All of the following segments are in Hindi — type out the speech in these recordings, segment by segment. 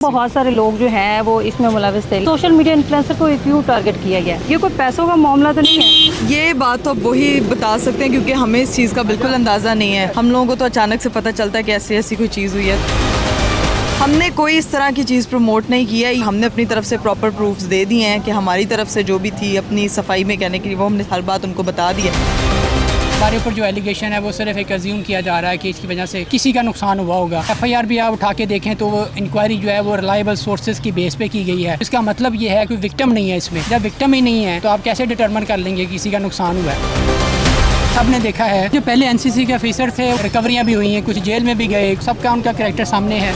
बहुत सारे लोग जो हैं वो इसमें मुलविस थे। सोशल मीडिया इन्फ्लुएंसर को क्यों टारगेट किया गया? ये कोई पैसों का मामला तो नहीं है? ये बात तो अब वही बता सकते हैं क्योंकि हमें इस चीज़ का बिल्कुल अंदाज़ा नहीं है। हम लोगों को तो अचानक से पता चलता है कि ऐसी ऐसी कोई चीज़ हुई है। हमने कोई इस तरह की चीज़ प्रमोट नहीं किया है। हमने अपनी तरफ से प्रॉपर प्रूफ्स दे दिए हैं कि हमारी तरफ से जो भी थी अपनी सफाई में कहने के लिए वो हमने हर बात उनको बता दी है। हमारे ऊपर जो एलिगेशन है वो सिर्फ एक अज्यूम किया जा रहा है कि इसकी वजह से किसी का नुकसान हुआ होगा। एफआईआर भी आप उठा के देखें तो वो इंक्वायरी जो है वो रिलायबल सोर्सेज की बेस पे की गई है। इसका मतलब ये है कि विक्टिम नहीं है इसमें। जब विक्टिम ही नहीं है तो आप कैसे डिटरमिन कर लेंगे किसी का नुकसान हुआ है? सबने देखा है जो पहले एनसीसी के ऑफिसर थे, रिकवरियाँ भी हुई हैं, कुछ जेल में भी गए, सबका उनका करैक्टर सामने है।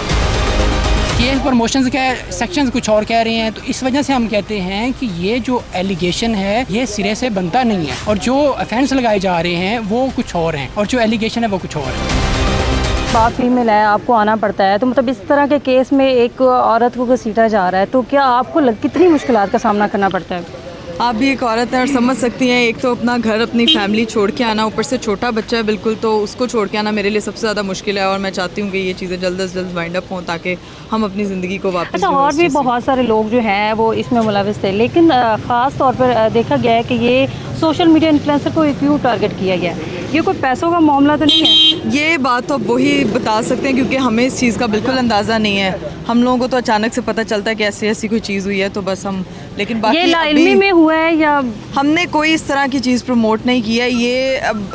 केस प्रमोशंस के सेक्शंस कुछ और कह रहे हैं, तो इस वजह से हम कहते हैं कि ये जो एलिगेशन है ये सिरे से बनता नहीं है और जो ऑफेंस लगाए जा रहे हैं वो कुछ और हैं और जो एलिगेशन है वो कुछ और है। बाप फीमेल है, आपको आना पड़ता है, तो मतलब इस तरह के केस में एक औरत को घसीटा जा रहा है, तो क्या आपको कितनी मुश्किलात का सामना करना पड़ता है? आप भी एक औरत हैं और समझ सकती हैं, एक तो अपना घर अपनी फैमिली छोड़ के आना, ऊपर से छोटा बच्चा है बिल्कुल, तो उसको छोड़ के आना मेरे लिए सबसे ज़्यादा मुश्किल है। और मैं चाहती हूँ कि ये चीज़ें जल्द से जल्द वाइंड अप हों ताकि हम अपनी ज़िंदगी को वापस। अच्छा, और भी बहुत सारे लोग जो हैं वो इसमें मुलविस थे, लेकिन ख़ास तौर पर देखा गया है कि ये सोशल मीडिया इन्फ्लुएंसर को क्यों टारगेट किया गया? ये कोई पैसों का मामला तो नहीं है? ये बात तो अब वही बता सकते हैं क्योंकि हमें इस चीज़ का बिल्कुल अंदाज़ा नहीं है। हम लोगों को तो अचानक से पता चलता है कि ऐसी ऐसी कोई चीज़ हुई है, तो बस हम, लेकिन बाकी ये लाइल्मी में हुआ है या हमने कोई इस तरह की चीज़ प्रमोट नहीं किया। ये अब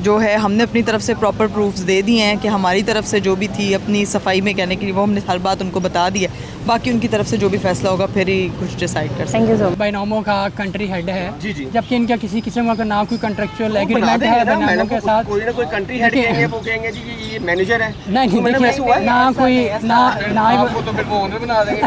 जो है हमने अपनी तरफ से प्रॉपर प्रूफ्स दे दिए हैं कि हमारी तरफ से जो भी थी अपनी सफाई में कहने के लिए वो हमने हर बात उनको बता दी है। बाकी उनकी तरफ से जो भी फैसला होगा फिर ही कुछ डिसाइड कर सकते हैं। Thank you so much. बैनामों का कंट्री हेड है जी जी, जबकि इनका किसी किस्म का ना कोई कंट्रेक्चुअल एग्रीमेंट है बैनामों के साथ। कोई ना कोई कंट्री हेड कहेंगे, वो कहेंगे जी कि ये मैनेजर है। नहीं तो मैंने वैसे हुआ देखिए है। ना कोई ना आपको तो फिर वो ओनर बना देंगे।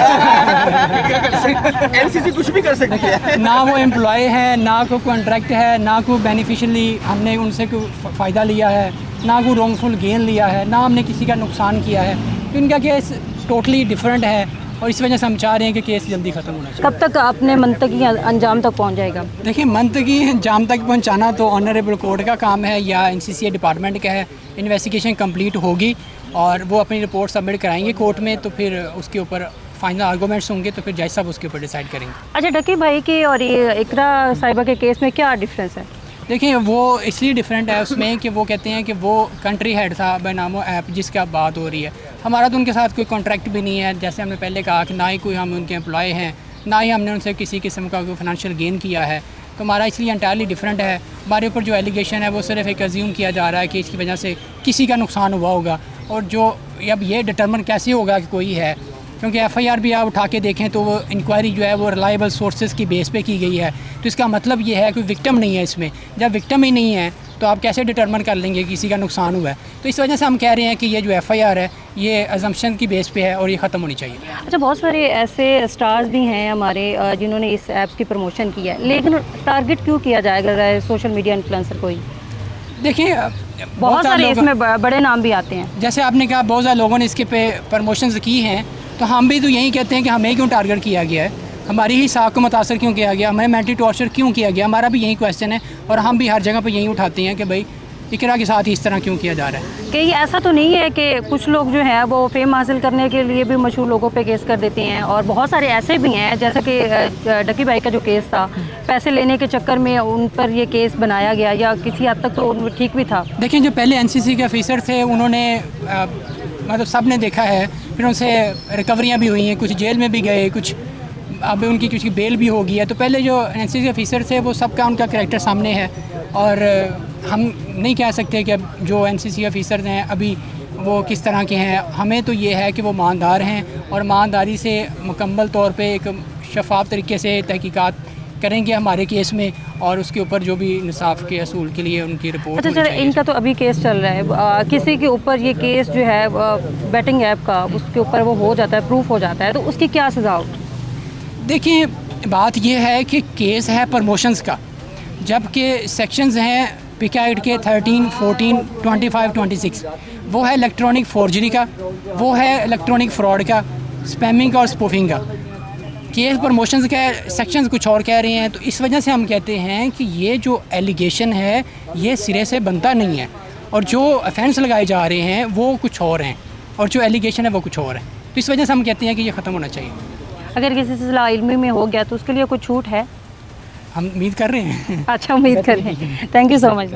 एनसीसी कुछ भी कर सकती है। ना वो एम्प्लॉय है, ना कोई कॉन्ट्रैक्ट है, ना कोई बेनिफिशियली हमने उनसे कोई फ़ायदा लिया है, ना कोई रॉन्गफुल गेन लिया है, ना हमने किसी का नुकसान किया है। तो इनका केस टोटली डिफरेंट है और इस वजह से हम चाह रहे हैं कि केस जल्दी ख़त्म होना चाहिए। कब तक अपने मंतकी अंजाम तक पहुंच जाएगा? देखिए, मंतकी अंजाम तक पहुंचाना तो ऑनरेबल कोर्ट का काम है या एनसीसी डिपार्टमेंट का है। इन्वेस्टिगेशन कंप्लीट होगी और वो अपनी रिपोर्ट सबमिट कराएंगे कोर्ट में, तो फिर उसके ऊपर फाइनल आर्गूमेंट्स होंगे, तो फिर जज साहब उसके ऊपर डिसाइड करेंगे। अच्छा, डकी भाई के और ये इकरा साहिबा के केस में क्या डिफरेंस है? देखिए, वो इसलिए डिफरेंट है उसमें कि वो कहते हैं कि वो कंट्री हेड था बैनामो ऐप जिसकी अब बात हो रही है। हमारा तो उनके साथ कोई कॉन्ट्रैक्ट भी नहीं है, जैसे हमने पहले कहा कि ना ही कोई हम उनके एम्प्लॉय हैं, ना ही हमने उनसे किसी किस्म का कोई फाइनेंशियल गेन किया है। तो हमारा इसलिए इंटायरली डिफरेंट है। हमारे ऊपर जो एलिगेशन है वो सिर्फ एक अज्यूम किया जा रहा है कि इसकी वजह से किसी का नुकसान हुआ होगा और जो अब ये डिटरमिन कैसे होगा कि कोई है, क्योंकि एफआईआर भी आप उठा के देखें तो वो इंक्वायरी जो है वो रिलायबल सोर्सेज की बेस पे की गई है। तो इसका मतलब ये है कि विक्टिम नहीं है इसमें। जब विक्टिम ही नहीं है तो आप कैसे डिटरमिन कर लेंगे किसी का नुकसान हुआ है? तो इस वजह से हम कह रहे हैं कि ये जो एफआईआर है ये अजम्पशन की बेस पे है और ये ख़त्म होनी चाहिए। अच्छा, बहुत सारे ऐसे स्टार्स भी हैं हमारे जिन्होंने इस ऐप की प्रमोशन की है, लेकिन टारगेट क्यों किया जाएगा सोशल मीडिया इन्फ्लुएंसर को ही? देखिए, बहुत सारे इसमें बड़े नाम भी आते हैं। जैसे आपने कहा बहुत सारे लोगों ने इसके पे प्रमोशंस की हैं, तो हम भी तो यही कहते हैं कि हमें क्यों टारगेट किया गया है, हमारी ही साख को मुतासर क्यों किया गया, हमें मेंटली टॉर्चर क्यों किया गया। हमारा भी यही क्वेश्चन है और हम भी हर जगह पे यही उठाते हैं कि भाई इकरा के साथ इस तरह क्यों किया जा रहा है। कहीं ऐसा तो नहीं है कि कुछ लोग जो हैं वो फेम हासिल करने के लिए भी मशहूर लोगों पे केस कर देते हैं, और बहुत सारे ऐसे भी हैं जैसे कि डकी भाई का जो केस था, पैसे लेने के चक्कर में उन पर ये केस बनाया गया, या किसी हद तक तो ठीक भी था। देखिए, जो पहले एनसीसी के ऑफिसर थे उन्होंने मतलब सब ने देखा है, फिर उनसे रिकवरियाँ भी हुई हैं, कुछ जेल में भी गए, कुछ अब उनकी कुछ बेल भी हो गई है। तो पहले जो एनसीसी के ऑफिसर थे वो सबका उनका करैक्टर सामने है और हम नहीं कह सकते कि अब जो एनसीसी ऑफिसर हैं अभी वो किस तरह के हैं। हमें तो ये है कि वो ईमानदार हैं और ईमानदारी से मुकम्मल तौर पे एक शफाफ तरीके से तहकीकात करेंगे हमारे केस में और उसके ऊपर जो भी इंसाफ के असूल के लिए उनकी रिपोर्ट। अच्छा, इनका तो अभी केस चल रहा है, किसी के ऊपर ये केस जो है बैटिंग ऐप का, उसके ऊपर वो हो जाता है, प्रूफ हो जाता है, तो उसकी क्या सज़ा होगी? देखिए, बात यह है कि केस है प्रमोशंस का, जबकि सेक्शंस हैं पिकाइड के 13, 14, 25, 26। वो है इलेक्ट्रॉनिक फोर्जरी का, वो है इलेक्ट्रॉनिक फ्रॉड का, स्पैमिंग का और स्पूफिंग का। केस प्रमोशंस के सेक्शंस कुछ और कह रहे हैं, तो इस वजह से हम कहते हैं कि ये जो एलिगेशन है ये सिरे से बनता नहीं है और जो ऑफेंस लगाए जा रहे हैं वो कुछ और हैं और जो एलिगेशन है वो कुछ और है। तो इस वजह से हम कहते हैं कि ये ख़त्म होना चाहिए। अगर किसी सिलसिला इल्मी में हो गया तो उसके लिए कुछ छूट है? हम उम्मीद कर रहे हैं। अच्छा, उम्मीद करें। Thank you so much.